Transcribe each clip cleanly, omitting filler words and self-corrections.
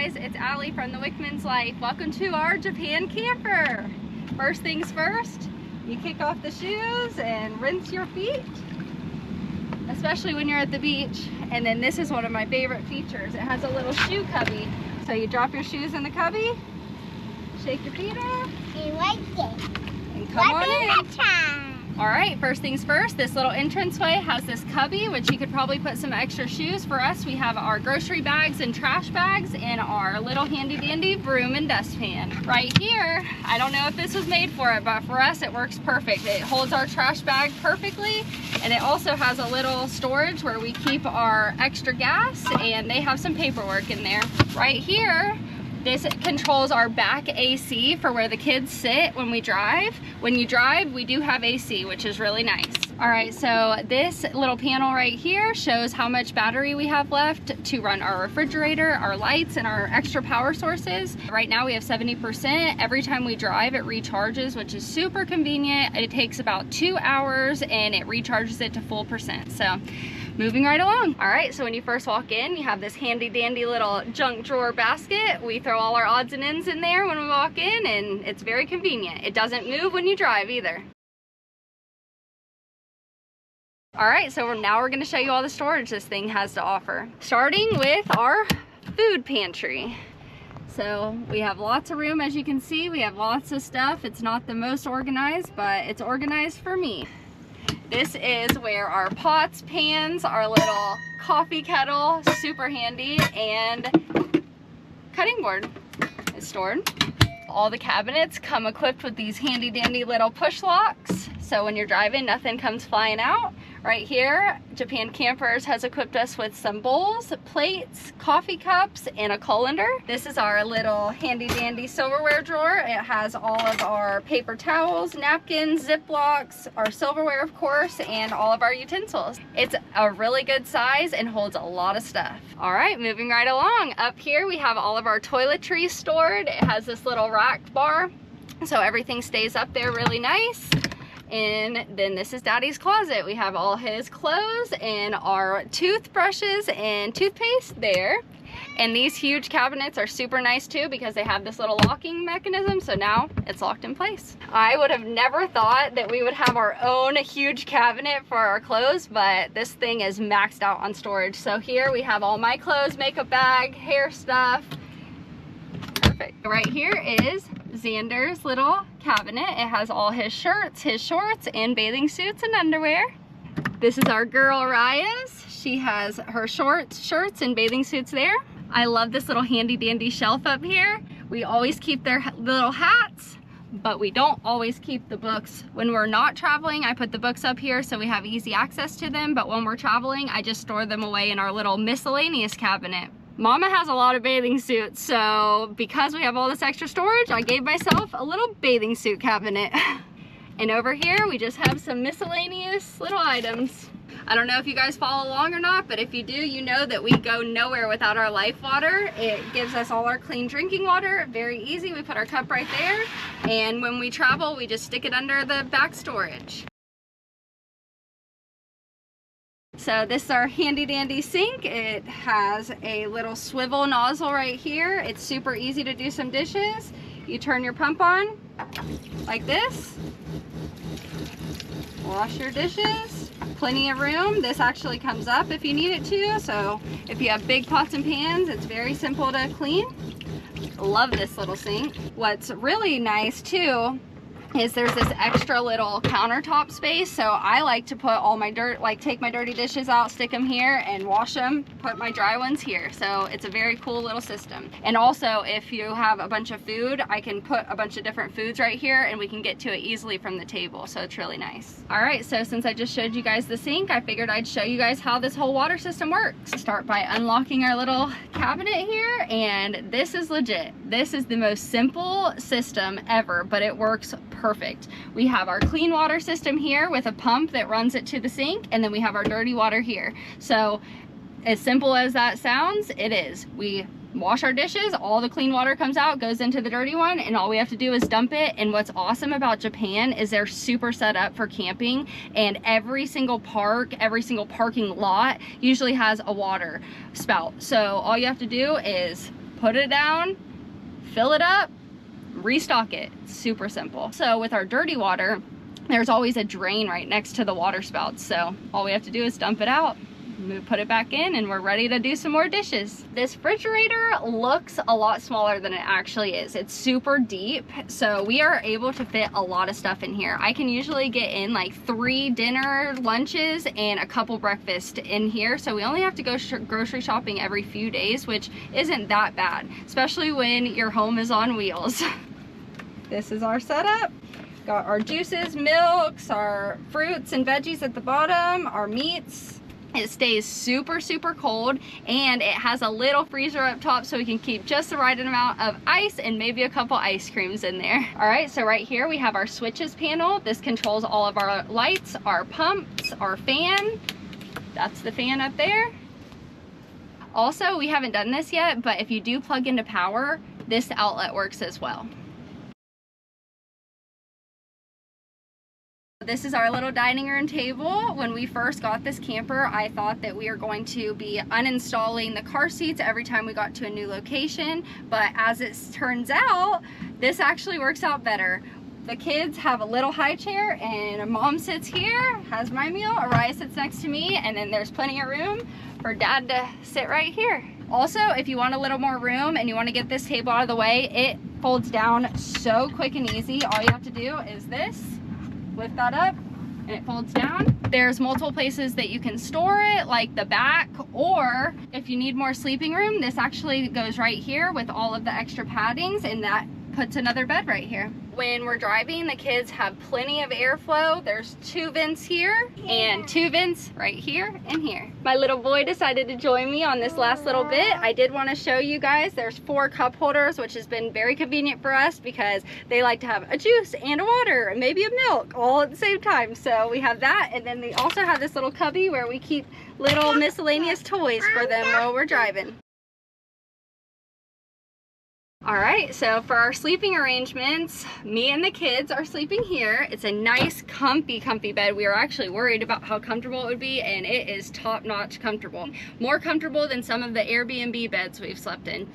guys, it's Allie from the Wickman's Life. Welcome to our Japan camper. First things first, you kick off the shoes and rinse your feet, especially when you're at the beach. And then this is one of my favorite features. It has a little shoe cubby. So you drop your shoes in the cubby, shake your feet off, and come on in. All right, first things first, this little entranceway has this cubby, which you could probably put some extra shoes. For us, we have our grocery bags and trash bags and our little handy dandy broom and dustpan. Right here, I don't know if this was made for it, but for us, it works perfect. It holds our trash bag perfectly, and it also has a little storage where we keep our extra gas, and they have some paperwork in there. Right here, this controls our back AC for where the kids sit when we drive. When you drive, we do have AC, which is really nice. All right, so this little panel right here shows how much battery we have left to run our refrigerator, our lights, and our extra power sources. Right now we have 70%. Every time we drive, it recharges, which is super convenient. It takes about 2 hours and it recharges it to full percent. So moving right along. All right, so when you first walk in, you have this handy dandy little junk drawer basket. We throw all our odds and ends in there when we walk in, and it's very convenient. It doesn't move when you drive either. All right, so now we're gonna show you all the storage this thing has to offer. Starting with our food pantry. So we have lots of room, as you can see. We have lots of stuff. It's not the most organized, but it's organized for me. This is where our pots, pans, our little coffee kettle, super handy, and cutting board is stored. All the cabinets come equipped with these handy dandy little push locks, so when you're driving, nothing comes flying out. Right here, Japan Campers has equipped us with some bowls, plates, coffee cups, and a colander. This is our little handy dandy silverware drawer. It has all of our paper towels, napkins, Ziplocs, our silverware of course, and all of our utensils. It's a really good size and holds a lot of stuff. All right, moving right along. Up here we have all of our toiletries stored. It has this little rack bar, so everything stays up there really nice. And then this is Daddy's closet. We have all his clothes and our toothbrushes and toothpaste there. And these huge cabinets are super nice too because they have this little locking mechanism, so now it's locked in place. I would have never thought that we would have our own huge cabinet for our clothes, but this thing is maxed out on storage. So here we have all my clothes, makeup bag, hair stuff. Perfect. Right here is Xander's little cabinet. It has all his shirts, his shorts, and bathing suits and underwear. This is our girl Raya's. She has her shirts, and bathing suits there. I love this little handy dandy shelf up here. We always keep their little hats, but we don't always keep the books. When we're not traveling, I put the books up here so we have easy access to them, but when we're traveling, I just store them away in our little miscellaneous cabinet. Mama has a lot of bathing suits, so because we have all this extra storage, I gave myself a little bathing suit cabinet. And over here, we just have some miscellaneous little items. I don't know if you guys follow along or not, but if you do, you know that we go nowhere without our Life water. It gives us all our clean drinking water. Very easy. We put our cup right there, and when we travel, we just stick it under the back storage. So this is our handy dandy sink. It has a little swivel nozzle right here. It's super easy to do some dishes. You turn your pump on like this. Wash your dishes. Plenty of room. This actually comes up if you need it to. So if you have big pots and pans, it's very simple to clean. Love this little sink. What's really nice too is there's this extra little countertop space, so I like to put all my dirt, like take my dirty dishes out, stick them here, and wash them, put my dry ones here. So it's a very cool little system. And also, if you have a bunch of food, I can put a bunch of different foods right here and we can get to it easily from the table, so it's really nice. All right, so since I just showed you guys the sink, I figured I'd show you guys how this whole water system works. Start by unlocking our little cabinet here, and this is legit. This is the most simple system ever, but it works perfect. We have our clean water system here with a pump that runs it to the sink, and then we have our dirty water here. So as simple as that sounds, it is. We wash our dishes, all the clean water comes out, goes into the dirty one, and all we have to do is dump it. And what's awesome about Japan is they're super set up for camping, and every single park, every single parking lot usually has a water spout. So all you have to do is put it down, fill it up, restock it. It's super simple. So with our dirty water, there's always a drain right next to the water spouts. So all we have to do is dump it out, put it back in, and we're ready to do some more dishes. This refrigerator looks a lot smaller than it actually is. It's super deep, so we are able to fit a lot of stuff in here. I can usually get in like 3 dinner lunches and a couple breakfasts in here, so we only have to go grocery shopping every few days, which isn't that bad, especially when your home is on wheels. This is our setup. Got our juices, milks, our fruits and veggies at the bottom, our meats. It stays super, super cold, and it has a little freezer up top so we can keep just the right amount of ice and maybe a couple ice creams in there. All right, so right here we have our switches panel. This controls all of our lights, our pumps, our fan. That's the fan up there. Also, we haven't done this yet, but if you do plug into power, this outlet works as well. This is our little dining room table. When we first got this camper, I thought that we were going to be uninstalling the car seats every time we got to a new location, but as it turns out, this actually works out better. The kids have a little high chair, and mom sits here, has my meal, Araya sits next to me, and then there's plenty of room for dad to sit right here. Also, if you want a little more room and you want to get this table out of the way, it folds down so quick and easy. All you have to do is this. Lift that up and it folds down. There's multiple places that you can store it, like the back, or if you need more sleeping room, this actually goes right here with all of the extra paddings, and that puts another bed right here. When we're driving, the kids have plenty of airflow. There's 2 vents here and 2 vents right here and here. My little boy decided to join me on this last little bit. I did want to show you guys, there's 4 cup holders, which has been very convenient for us because they like to have a juice and a water and maybe a milk all at the same time. So we have that, and then they also have this little cubby where we keep little miscellaneous toys for them while we're driving. All right, so for our sleeping arrangements, me and the kids are sleeping here. It's a nice, comfy bed. We were actually worried about how comfortable it would be, and it is top-notch comfortable. More comfortable than some of the Airbnb beds we've slept in.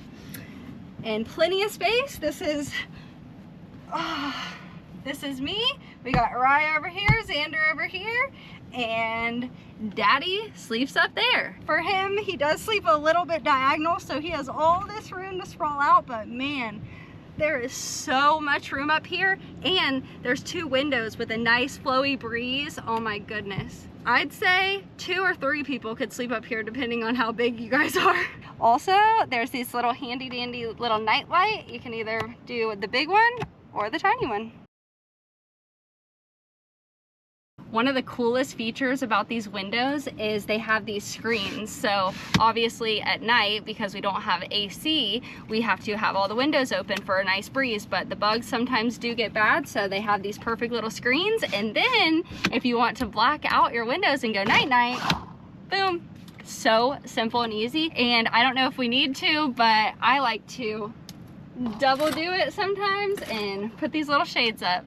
And plenty of space. This is me. We got Araya over here, Xander over here, and Daddy sleeps up there. For him, he does sleep a little bit diagonal, so he has all this room to sprawl out, but man, there is so much room up here, and there's 2 windows with a nice flowy breeze. Oh my goodness. I'd say 2 or 3 people could sleep up here depending on how big you guys are. Also, there's this little handy dandy little night light. You can either do the big one or the tiny one. One of the coolest features about these windows is they have these screens. So obviously at night, because we don't have AC, we have to have all the windows open for a nice breeze, but the bugs sometimes do get bad, so they have these perfect little screens. And then if you want to black out your windows and go night night, boom. So simple and easy. And I don't know if we need to, but I like to double do it sometimes and put these little shades up.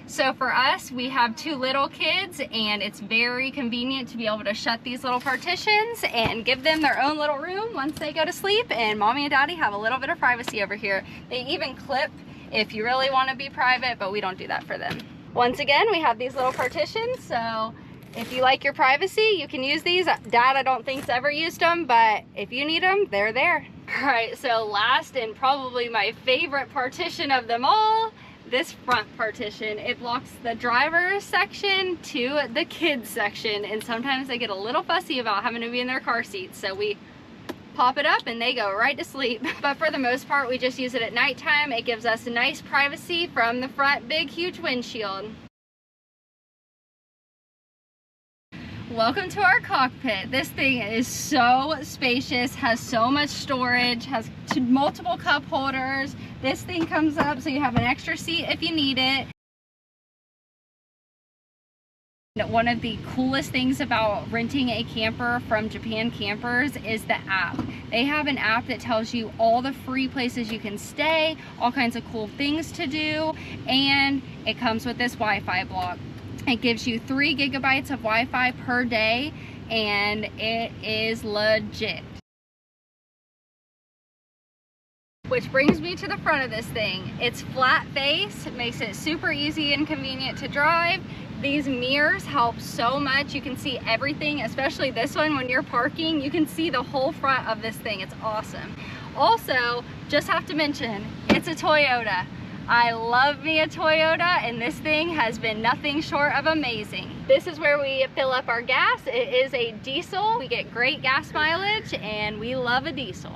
So for us, we have 2 little kids, and it's very convenient to be able to shut these little partitions and give them their own little room once they go to sleep, and mommy and daddy have a little bit of privacy over here. They even clip if you really want to be private, but we don't do that for them. Once again, we have these little partitions, so if you like your privacy, you can use these. Dad, I don't think's ever used them, but if you need them, they're there. All right, so last and probably my favorite partition of them all, this front partition. It blocks the driver's section to the kids section, and sometimes they get a little fussy about having to be in their car seats, so we pop it up and they go right to sleep. But for the most part, we just use it at nighttime. It gives us a nice privacy from the front big huge windshield. Welcome to our cockpit. This thing is so spacious, has so much storage, has multiple cup holders. This thing comes up so you have an extra seat if you need it. One of the coolest things about renting a camper from Japan Campers is the app. They have an app that tells you all the free places you can stay, all kinds of cool things to do, and it comes with this Wi-Fi block. It gives you 3 gigabytes of Wi-Fi per day, and it is legit. which brings me to the front of this thing. It's flat face. It makes it super easy and convenient to drive. These mirrors help so much. You can see everything, especially this one when you're parking. You can see the whole front of this thing. It's awesome. Also, just have to mention, it's a Toyota. I love me a Toyota, and this thing has been nothing short of amazing. This is where we fill up our gas. It is a diesel. We get great gas mileage, and we love a diesel.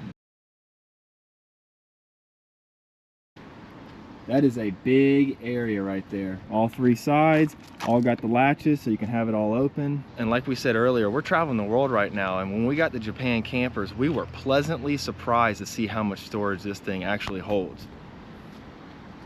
That is a big area right there. All three sides, all got the latches so you can have it all open. And like we said earlier, we're traveling the world right now, and when we got the Japan campers, we were pleasantly surprised to see how much storage this thing actually holds.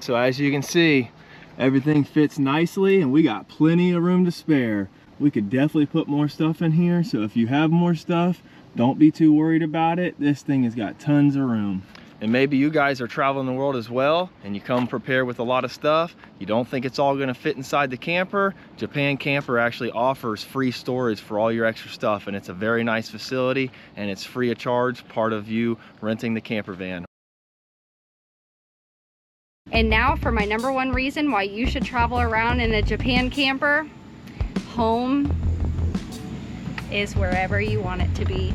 So as you can see, everything fits nicely and we got plenty of room to spare. We could definitely put more stuff in here, so if you have more stuff, don't be too worried about it. This thing has got tons of room. And maybe you guys are traveling the world as well, and you come prepared with a lot of stuff. You don't think it's all gonna fit inside the camper. Japan Camper actually offers free storage for all your extra stuff, and it's a very nice facility, and it's free of charge, part of you renting the camper van. And now for my #1 reason why you should travel around in a Japan camper. Home is wherever you want it to be.